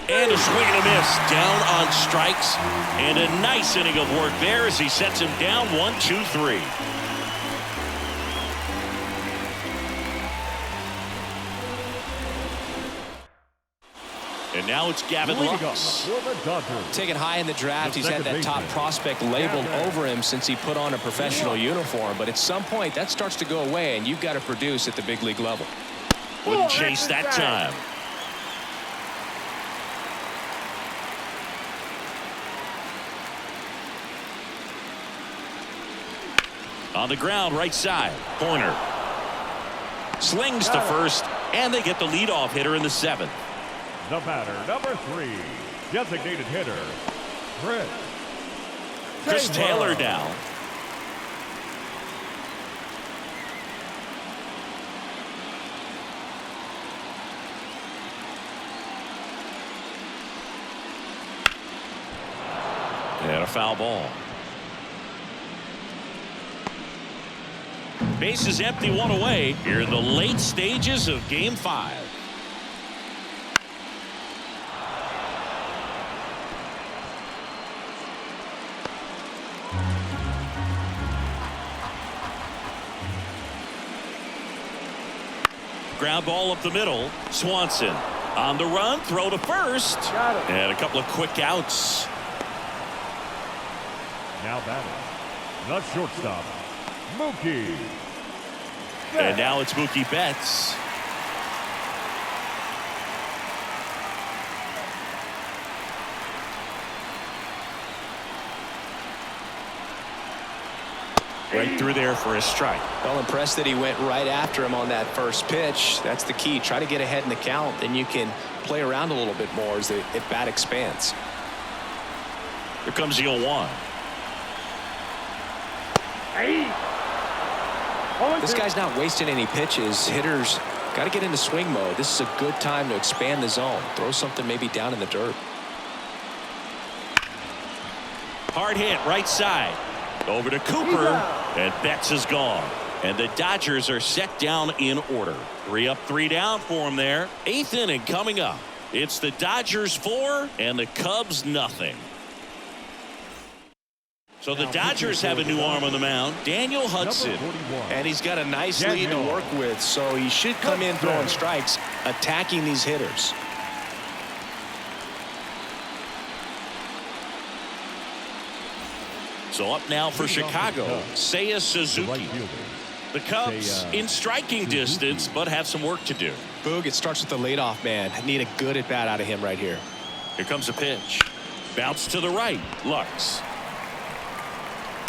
And a swing and a miss. Down on strikes. And a nice inning of work there as he sets him down 1-2-3. And now it's Gavin Leading Lux. off for the Dodgers. Taken high in the draft, The he's had second that top baseman. prospect labeled Yeah. over him since he put on a professional uniform. But at some point, that starts to go away, and you've got to produce at the big league level. Wouldn't chase that time. On the ground, right side. Corner. Slings to first, and they get the leadoff hitter in the 7th. The batter, number 3, designated hitter, Chris Taylor down. And a foul ball. Bases empty, one away here in the late stages of Game 5. Ground ball up the middle. Swanson on the run, throw to first, and a couple of quick outs. Now batting, the shortstop, Mookie. And now it's Mookie Betts. Right through there for a strike. Well, impressed that he went right after him on that first pitch. That's the key. Try to get ahead in the count. Then you can play around a little bit more as the at bat expands. Here comes the 0-1. This guy's not wasting any pitches. Hitters got to get into swing mode. This is a good time to expand the zone. Throw something maybe down in the dirt. Hard hit right side. Over to Cooper, and Betts is gone. And the Dodgers are set down in order. 3 up, 3 down for them there. 8th inning coming up. It's the Dodgers 4 and the Cubs nothing. So the Dodgers have a new arm on the mound, Daniel Hudson. And he's got a nice lead to work with, so he should come in throwing strikes, attacking these hitters. So up now for Chicago, Seiya Suzuki. The Cubs in striking distance, but have some work to do. Boog, it starts with the leadoff man. Need a good at bat out of him right here. Here comes a pitch. Bounce to the right. Lux.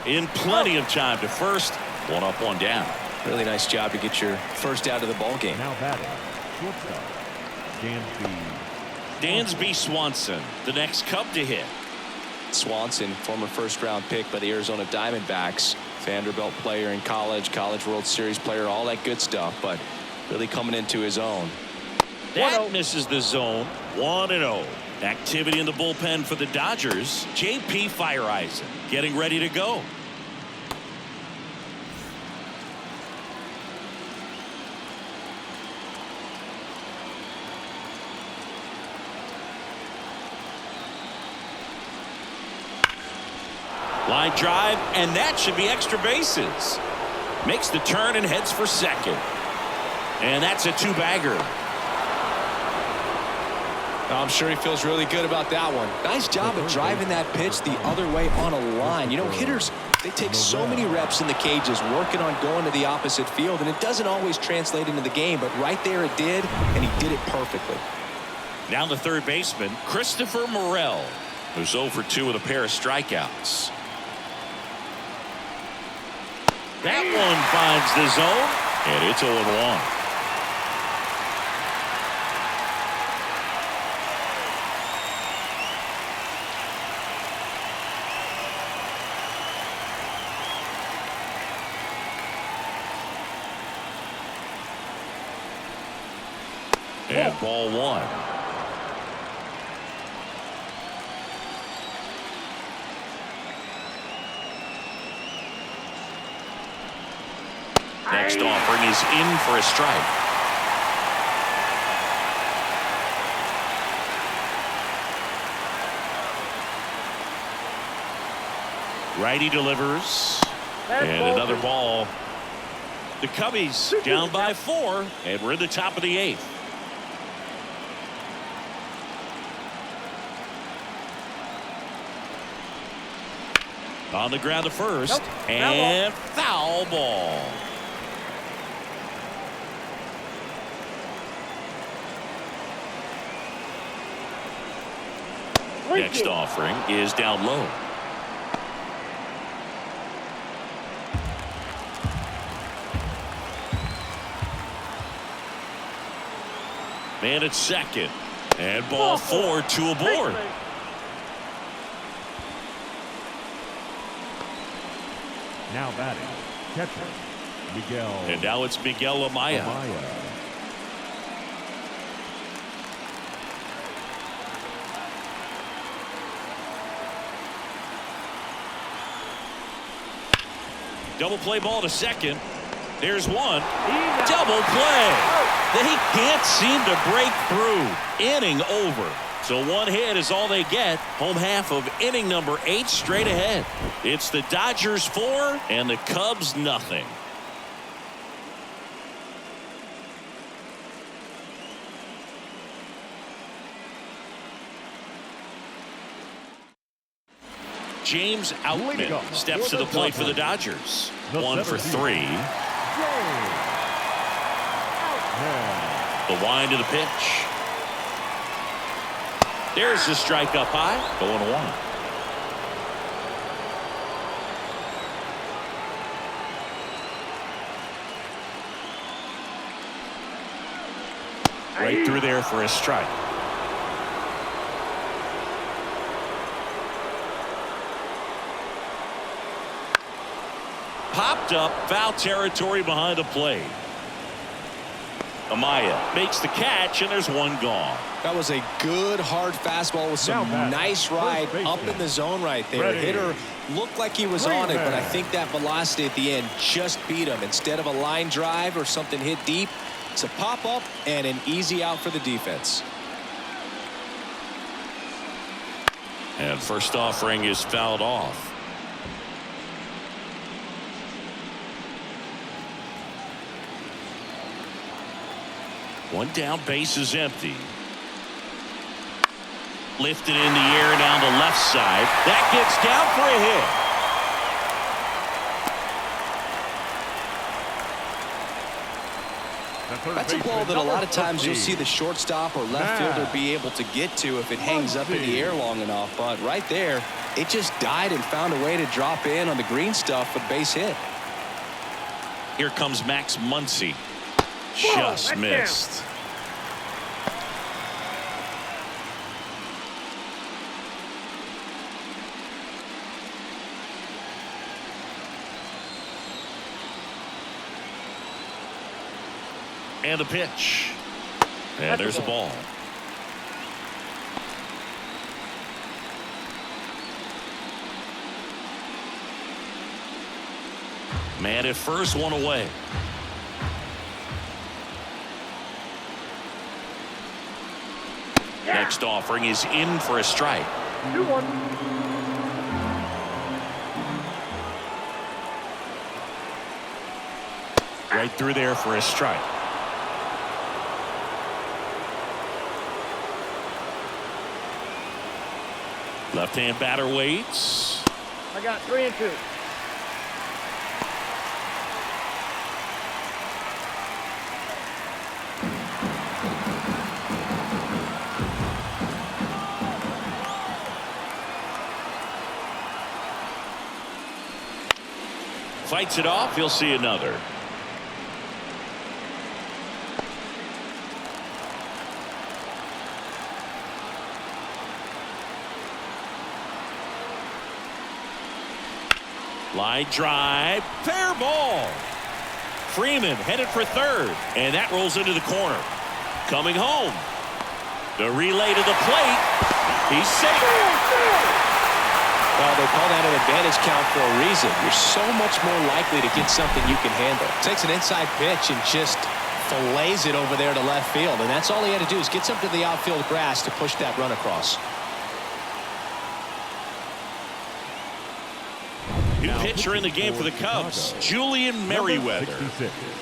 In plenty of time to first. 1 up, 1 down. Really nice job to get your first out of the ball game. Now batting, shortstop, Dansby Swanson, the next Cub to hit. Swanson, former first-round pick by the Arizona Diamondbacks, Vanderbilt player in college, College World Series player, all that good stuff, but really coming into his own. That misses the zone. 1-0. Activity in the bullpen for the Dodgers. J.P. Fireeisen getting ready to go. Line drive, and that should be extra bases. Makes the turn and heads for second. And that's a 2-bagger. I'm sure he feels really good about that one. Nice job of driving that pitch the other way on a line. You know, hitters, they take so many reps in the cages working on going to the opposite field, and it doesn't always translate into the game, but right there it did, and he did it perfectly. Now the third baseman, Christopher Morel, who's 0 for 2 with a pair of strikeouts. That one finds the zone, and it's 0-1. And ball 1. Next offering is in for a strike. Righty delivers. And another ball. The Cubbies down by 4, and we're in the top of the 8th. On the ground to first. Nope. And foul ball. Next offering is down low. Man at second. And ball 4, 2 aboard. Now batting, catcher, Miguel. And now it's Miguel Amaya. Double play ball to second. There's one. Double play. They can't seem to break through. Inning over. So one hit is all they get. Home half of inning number 8 straight ahead. It's the Dodgers 4 and the Cubs nothing. James Outman steps to the plate for the Dodgers. 1 for 3. The wind of the pitch. There's the strike up high. 0-1. Right through there for a strike. Popped up, foul territory behind the plate. Amaya makes the catch, and there's one gone. That was a good hard fastball with some nice ride up in the zone right there. Hitter looked like he was on it, but I think that velocity at the end just beat him. Instead of a line drive or something hit deep, it's a pop up and an easy out for the defense. And first offering is fouled off. One down, base is empty. Lifted in the air down the left side. That gets down for a hit. That's a ball that a lot of times you'll see the shortstop or left fielder be able to get to if it hangs up in the air long enough. But right there, it just died and found a way to drop in on the green stuff for the base hit. Here comes Max Muncy. Just missed. And the pitch. And there's a ball. Man at first, one away. Next offering is in for a strike. 2-1. Right through there for a strike. Left-hand batter waits. I got 3 and 2. Fights it off. He'll see another. Line drive. Fair ball. Freeman headed for third. And that rolls into the corner. Coming home. The relay to the plate. He's safe. Well, they call that an advantage count for a reason. You're so much more likely to get something you can handle. Takes an inside pitch and just fillets it over there to left field. And that's all he had to do is get something to the outfield grass to push that run across. New pitcher in the game for the Cubs, Julian Merriweather.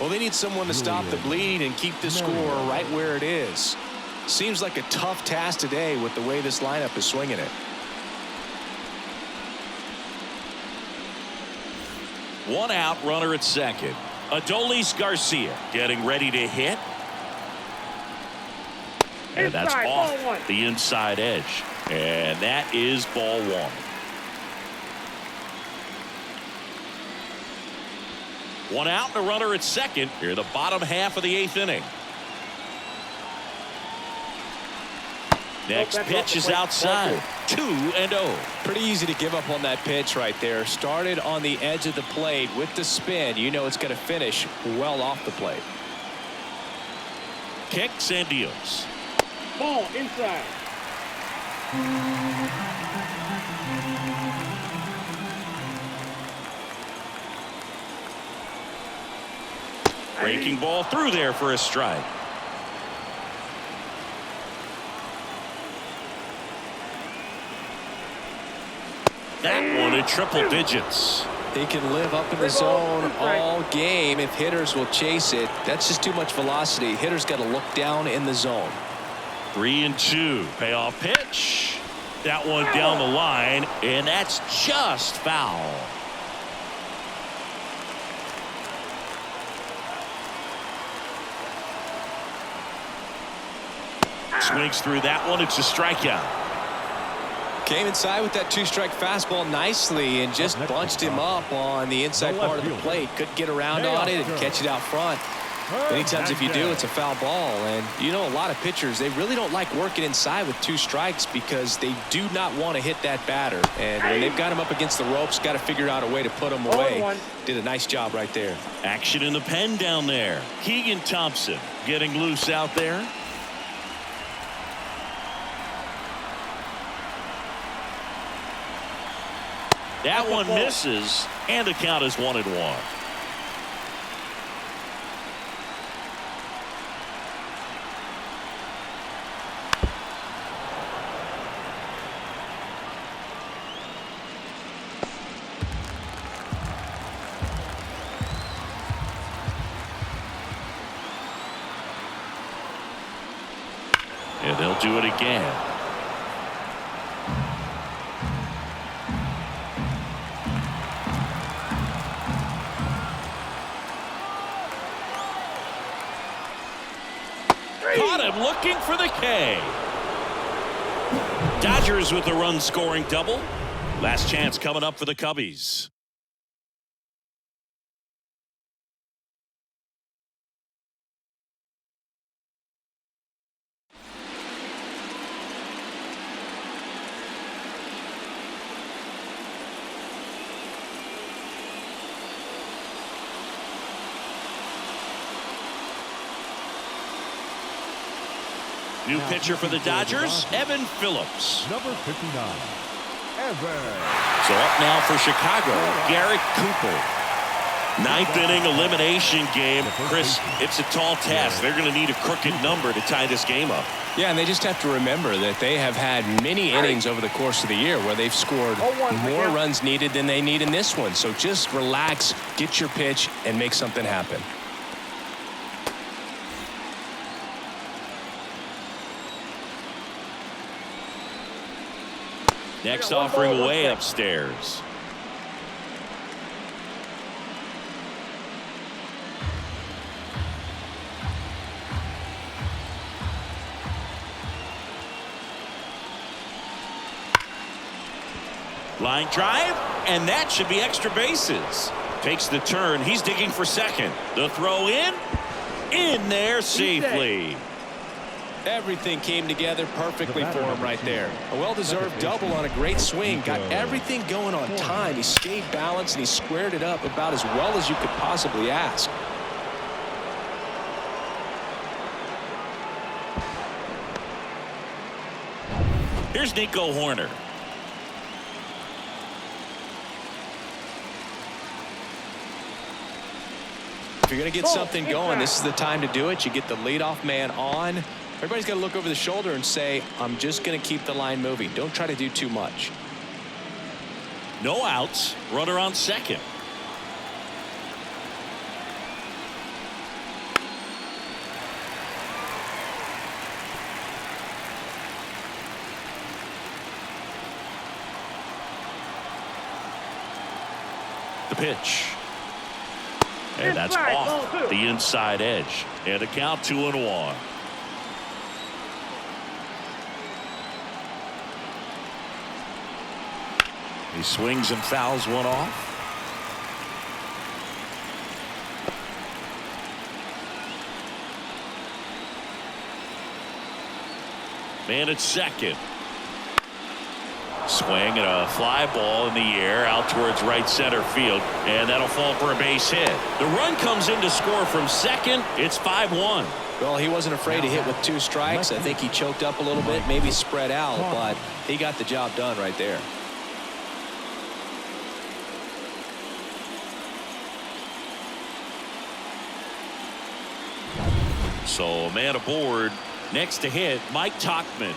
Well, they need someone to stop the bleed and keep the score right where it is. Seems like a tough task today with the way this lineup is swinging it. One out, runner at second. Adolis Garcia getting ready to hit. And that's Inside, off ball one. the inside edge. And that is ball one. One out and a runner at second. Here, the bottom half of the 8th inning. Next pitch is outside. 2-0. Pretty easy to give up on that pitch right there. Started on the edge of the plate with the spin. You know it's going to finish well off the plate. Kicks and deals. Ball inside. Breaking ball through there for a strike. That one at triple digits. He can live up in the zone all game if hitters will chase it. That's just too much velocity. Hitters got to look down in the zone. 3-2. Payoff pitch. That one down the line, and that's just foul. Swings through that one. It's a strikeout. Came inside with that 2-strike fastball nicely and just bunched him up on the inside part of the plate. Couldn't get around on it and catch it out front. Many times if you do, it's a foul ball. And you know, a lot of pitchers, they really don't like working inside with 2 strikes because they do not want to hit that batter. And when they've got him up against the ropes, got to figure out a way to put him away. Did a nice job right there. Action in the pen down there. Keegan Thompson getting loose out there. That one misses, and the count is 1-1. And they'll do it again. Caught him looking for the K. Dodgers with the run scoring double. Last chance coming up for the Cubbies. New pitcher for the Dodgers, Evan Phillips. Number 59, Evan. So up now for Chicago, Garrett Cooper. 9th inning elimination game. Chris, it's a tall task. They're going to need a crooked number to tie this game up. Yeah, and they just have to remember that they have had many innings over the course of the year where they've scored more runs needed than they need in this one. So just relax, get your pitch, and make something happen. Next offering way upstairs. Line drive, and that should be extra bases. Takes the turn. He's digging for second. The throw in there safely. Everything came together perfectly for him right there. A well-deserved double on a great swing. Got everything going on time. He stayed balanced and he squared it up about as well as you could possibly ask. Here's Nico Horner. If you're going to get something going, this is the time to do it. You get the leadoff man on. Everybody's got to look over the shoulder and say, I'm just going to keep the line moving. Don't try to do too much. No outs. Runner on second. The pitch. And that's Inside, off ball 2. the inside edge. And a count 2-1. He swings and fouls one off. Man at second. Swing and a fly ball in the air out towards right center field, and that'll fall for a base hit. The run comes in to score from second. It's 5-1. Well, he wasn't afraid to hit with 2 strikes. I think he choked up a little bit, maybe spread out, but he got the job done right there. So a man aboard. Next to hit, Mike Tauchman.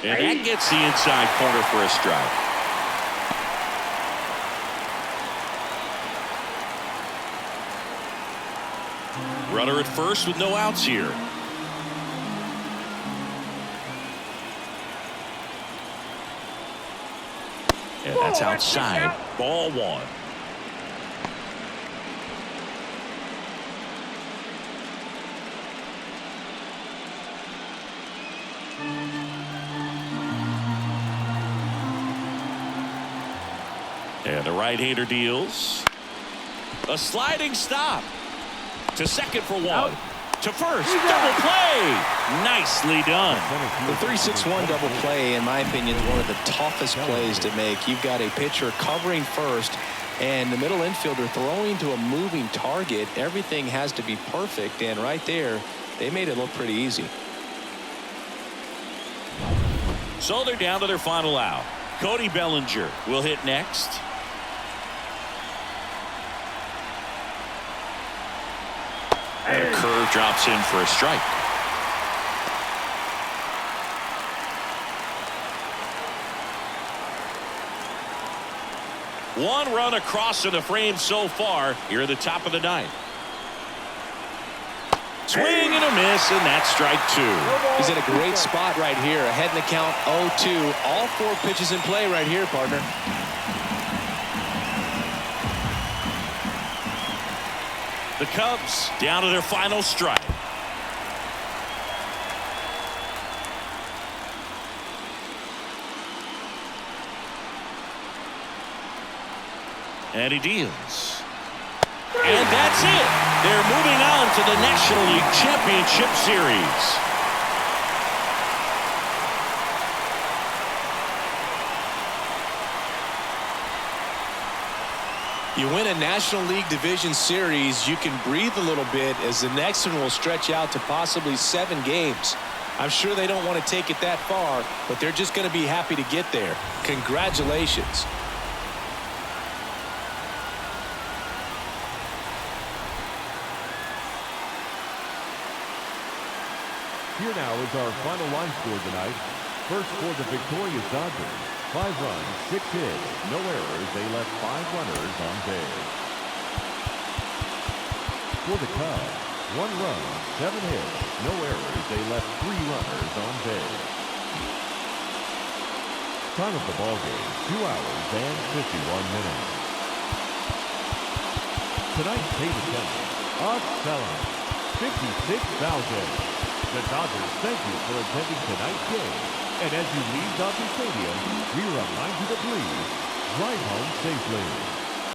And that gets the inside corner for a strike. Runner at first with no outs here. And that's outside. Ball 1. And the right-hander deals. A sliding stop. To second for 1. To first. Double play. Nicely done. The 3-6-1 double play, in my opinion, is one of the toughest plays to make. You've got a pitcher covering first and the middle infielder throwing to a moving target. Everything has to be perfect, and right there, they made it look pretty easy. So they're down to their final out. Cody Bellinger will hit next. And a curve drops in for a strike. One run across in the frame so far here at the top of the 9th. Swing and a miss, and that's strike 2. He's in a great spot right here. Ahead in the count 0-2. All 4 pitches in play right here, partner. The Cubs down to their final strike. And he deals. And that's it. They're moving on to the National League Championship Series. You win a National League Division Series, you can breathe a little bit, as the next one will stretch out to possibly 7 games. I'm sure they don't want to take it that far, but they're just going to be happy to get there. Congratulations. Here now is our final line score tonight. First for the victorious Dodgers. 5 runs, 6 hits, no errors. They left 5 runners on base. For the Cubs, 1 run, 7 hits, no errors. They left 3 runners on base. Time of the ball game, 2 hours and 51 minutes. Tonight's paid attendance, a sellout, 56,000. The Dodgers thank you for attending tonight's game. And as you leave Dodger Stadium, we remind you to please drive home safely.